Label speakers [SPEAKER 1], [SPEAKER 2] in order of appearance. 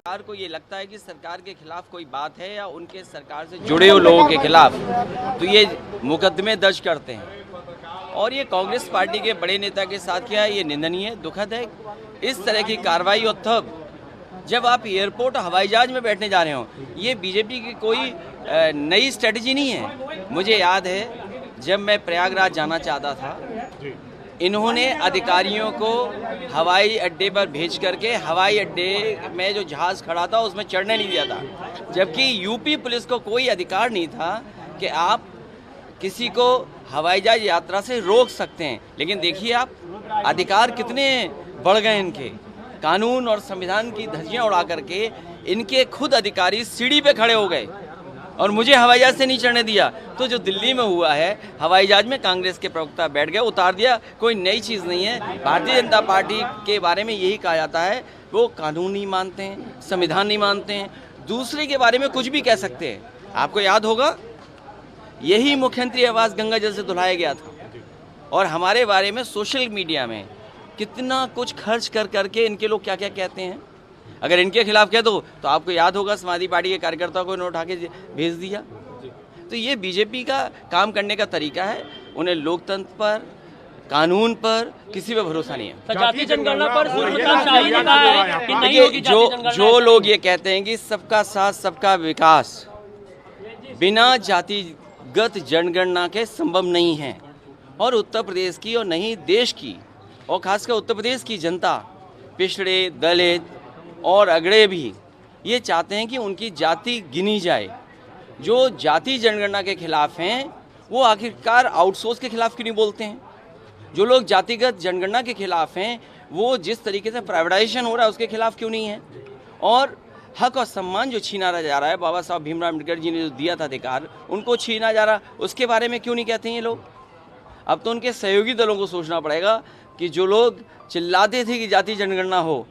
[SPEAKER 1] सरकार को ये लगता है कि सरकार के खिलाफ कोई बात है या उनके सरकार से जुड़े हुए लोगों के खिलाफ, तो ये मुकदमे दर्ज करते हैं। और ये कांग्रेस पार्टी के बड़े नेता के साथ किया है, ये निंदनीय, दुखद है। इस तरह की कार्रवाई और तब जब आप एयरपोर्ट हवाई जहाज में बैठने जा रहे हो, ये बीजेपी की कोई नई स्ट्रेटजी नहीं है। मुझे याद है जब मैं प्रयागराज जाना चाहता था, इन्होंने अधिकारियों को हवाई अड्डे पर भेज करके हवाई अड्डे में जो जहाज़ खड़ा था उसमें चढ़ने नहीं दिया था, जबकि यूपी पुलिस को कोई अधिकार नहीं था कि आप किसी को हवाई जहाज यात्रा से रोक सकते हैं। लेकिन देखिए आप अधिकार कितने बढ़ गए इनके, कानून और संविधान की धज्जियां उड़ा करके इनके खुद अधिकारी सीढ़ी पे खड़े हो गए और मुझे हवाई जहाज से नहीं चढ़ने दिया। तो जो दिल्ली में हुआ है, हवाई जहाज में कांग्रेस के प्रवक्ता बैठ गए, उतार दिया, कोई नई चीज़ नहीं है। भारतीय जनता पार्टी के बारे में यही कहा जाता है, वो कानून नहीं मानते हैं, संविधान नहीं मानते हैं, दूसरे के बारे में कुछ भी कह सकते हैं। आपको याद होगा यही मुख्यमंत्री आवास गंगा जल से धुलाया गया था, और हमारे बारे में सोशल मीडिया में कितना कुछ खर्च कर करके इनके लोग क्या क्या कहते हैं। अगर इनके खिलाफ कह दो तो आपको याद होगा समाजवादी पार्टी के कार्यकर्ताओं को इन्होंने उठा के भेज दिया। तो ये बीजेपी का काम करने का तरीका है, उन्हें लोकतंत्र पर, कानून पर किसी पे भरोसा नहीं है।
[SPEAKER 2] जातीय जनगणना पर शाही ने कहा है कि नहीं होगी जातीय जनगणना।
[SPEAKER 1] जो लोग ये कहते हैं कि सबका साथ सबका विकास बिना जातिगत जनगणना के संभव नहीं है, और उत्तर प्रदेश की और नहीं देश की और खासकर उत्तर प्रदेश की जनता, पिछड़े, दलित और अगड़े भी ये चाहते हैं कि उनकी जाति गिनी जाए। जो जाति जनगणना के खिलाफ हैं वो आखिरकार आउटसोर्स के खिलाफ क्यों नहीं बोलते हैं? जो लोग जातिगत जनगणना के खिलाफ हैं वो जिस तरीके से प्राइवेटाइजेशन हो रहा है उसके खिलाफ क्यों नहीं है? और हक और सम्मान जो छीना जा रहा है, बाबा साहब भीमराव अम्बेडकर जी ने जो दिया था अधिकार, उनको छीना जा रहा, उसके बारे में क्यों नहीं कहते हैं ये लोग? अब तो उनके सहयोगी दलों को सोचना पड़ेगा कि जो लोग चिल्लाते थे कि जाति जनगणना हो,